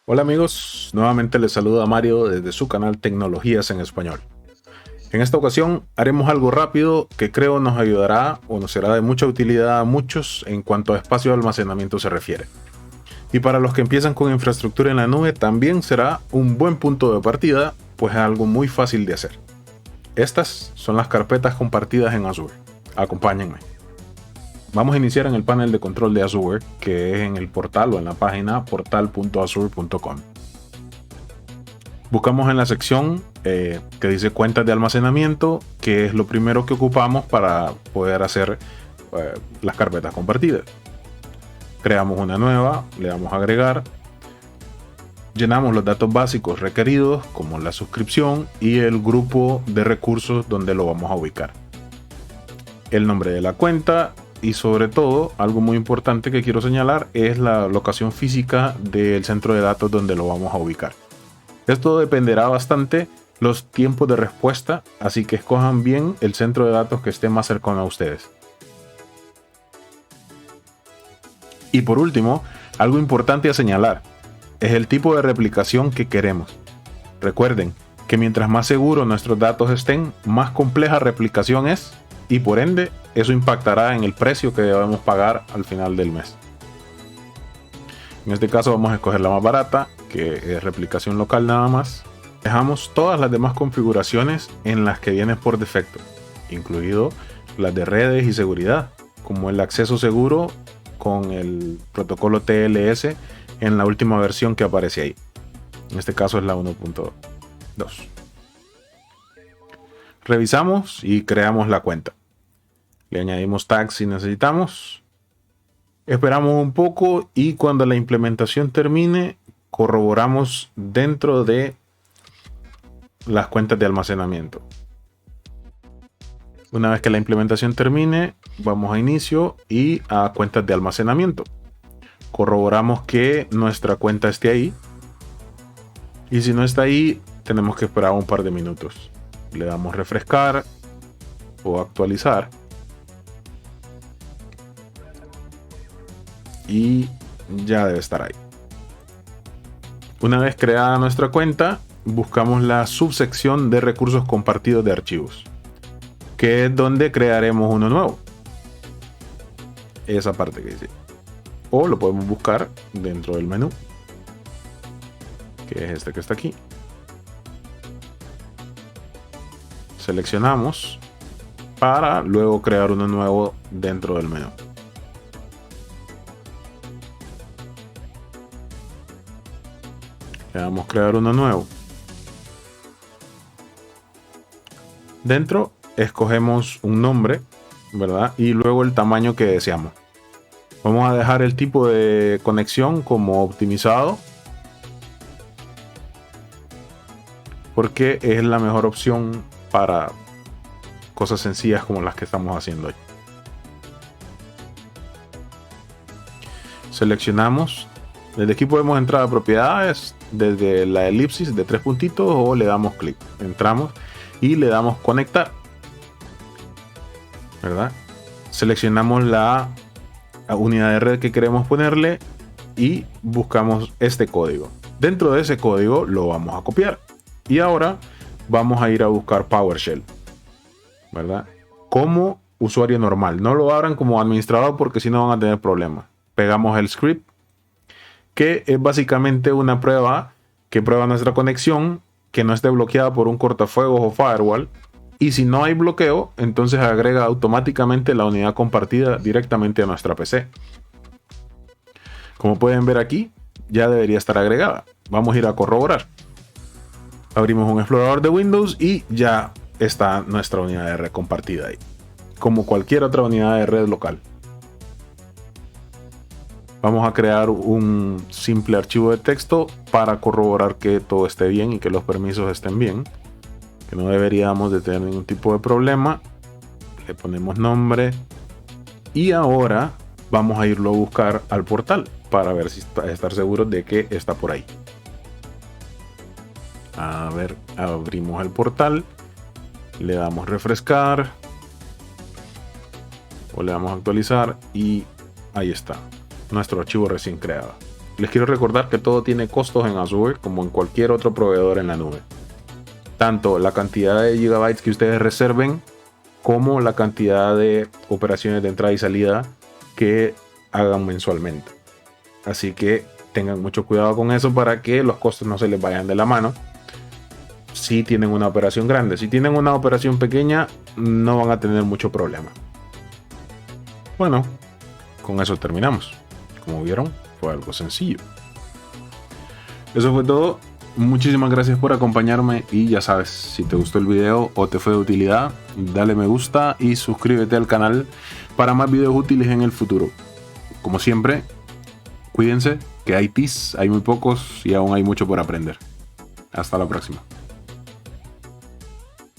Hola amigos, nuevamente les saluda Mario desde su canal Tecnologías en Español. En esta ocasión haremos algo rápido que creo nos ayudará o nos será de mucha utilidad a muchos en cuanto a espacio de almacenamiento se refiere. Y para los que empiezan con infraestructura en la nube también será un buen punto de partida, pues es algo muy fácil de hacer. Estas son las carpetas compartidas en Azure. Acompáñenme. Vamos a iniciar en el panel de control de Azure, que es en el portal o en la página portal.azure.com. Buscamos en la sección que dice cuentas de almacenamiento, que es lo primero que ocupamos para poder hacer las carpetas compartidas. Creamos una nueva, le damos a agregar, llenamos los datos básicos requeridos como la suscripción y el grupo de recursos donde lo vamos a ubicar. El nombre de la cuenta y sobre todo, algo muy importante que quiero señalar es la locación física del centro de datos donde lo vamos a ubicar. Esto dependerá bastante los tiempos de respuesta, así que escojan bien el centro de datos que esté más cercano a ustedes. Y por último, algo importante a señalar, es el tipo de replicación que queremos. Recuerden que mientras más seguros nuestros datos estén, más compleja replicación es, y por ende, eso impactará en el precio que debemos pagar al final del mes. En este caso vamos a escoger la más barata, que es replicación local nada más. Dejamos todas las demás configuraciones en las que vienen por defecto, incluido las de redes y seguridad, como el acceso seguro con el protocolo TLS en la última versión que aparece ahí. En este caso es la 1.2. Revisamos y creamos la cuenta. Le añadimos tags si necesitamos. Esperamos un poco y cuando la implementación termine, corroboramos dentro de las cuentas de almacenamiento. Una vez que la implementación termine, vamos a inicio y a cuentas de almacenamiento. Corroboramos que nuestra cuenta esté ahí. Y si no está ahí, tenemos que esperar un par de minutos. Le damos refrescar o actualizar. Y ya debe estar ahí. Una vez creada nuestra cuenta, buscamos la subsección de recursos compartidos de archivos, que es donde crearemos uno nuevo. Esa parte que dice. O lo podemos buscar dentro del menú, que es este que está aquí. Seleccionamos para luego crear uno nuevo dentro del menú. Le damos a crear uno nuevo. Dentro escogemos un nombre, ¿verdad? Y luego el tamaño que deseamos. Vamos a dejar el tipo de conexión como optimizado, porque es la mejor opción para cosas sencillas como las que estamos haciendo hoy. Seleccionamos. Desde aquí podemos entrar a propiedades, desde la elipsis de 3 puntitos, o le damos clic. Entramos y le damos conectar, ¿verdad? Seleccionamos la unidad de red que queremos ponerle y buscamos este código. Dentro de ese código lo vamos a copiar. Y ahora vamos a ir a buscar PowerShell, ¿verdad? Como usuario normal. No lo abran como administrador porque si no van a tener problemas. Pegamos el script, que es básicamente una prueba que prueba nuestra conexión, que no esté bloqueada por un cortafuegos o firewall. Y si no hay bloqueo, entonces agrega automáticamente la unidad compartida directamente a nuestra PC. Como pueden ver aquí, ya debería estar agregada. Vamos a ir a corroborar. Abrimos un explorador de Windows y ya está nuestra unidad de red compartida ahí, como cualquier otra unidad de red local. Vamos a crear un simple archivo de texto para corroborar que todo esté bien y que los permisos estén bien, que no deberíamos de tener ningún tipo de problema. Le ponemos nombre y ahora vamos a irlo a buscar al portal para ver si estar seguros de que está por ahí. A ver, abrimos el portal, le damos refrescar o le damos actualizar y ahí está nuestro archivo recién creado. les quiero recordar que todo tiene costos en Azure como en cualquier otro proveedor en la nube. Tanto la cantidad de gigabytes que ustedes reserven como la cantidad de operaciones de entrada y salida que hagan mensualmente. Así que tengan mucho cuidado con eso para que los costos no se les vayan de la mano si tienen una operación grande. Si tienen una operación pequeña, no van a tener mucho problema. Bueno, con eso terminamos. Como vieron, fue algo sencillo. Eso fue todo. Muchísimas gracias por acompañarme y ya sabes, si te gustó el video o te fue de utilidad, dale me gusta y suscríbete al canal para más videos útiles en el futuro. Como siempre, cuídense, que hay TIS, hay muy pocos y aún hay mucho por aprender. Hasta la próxima.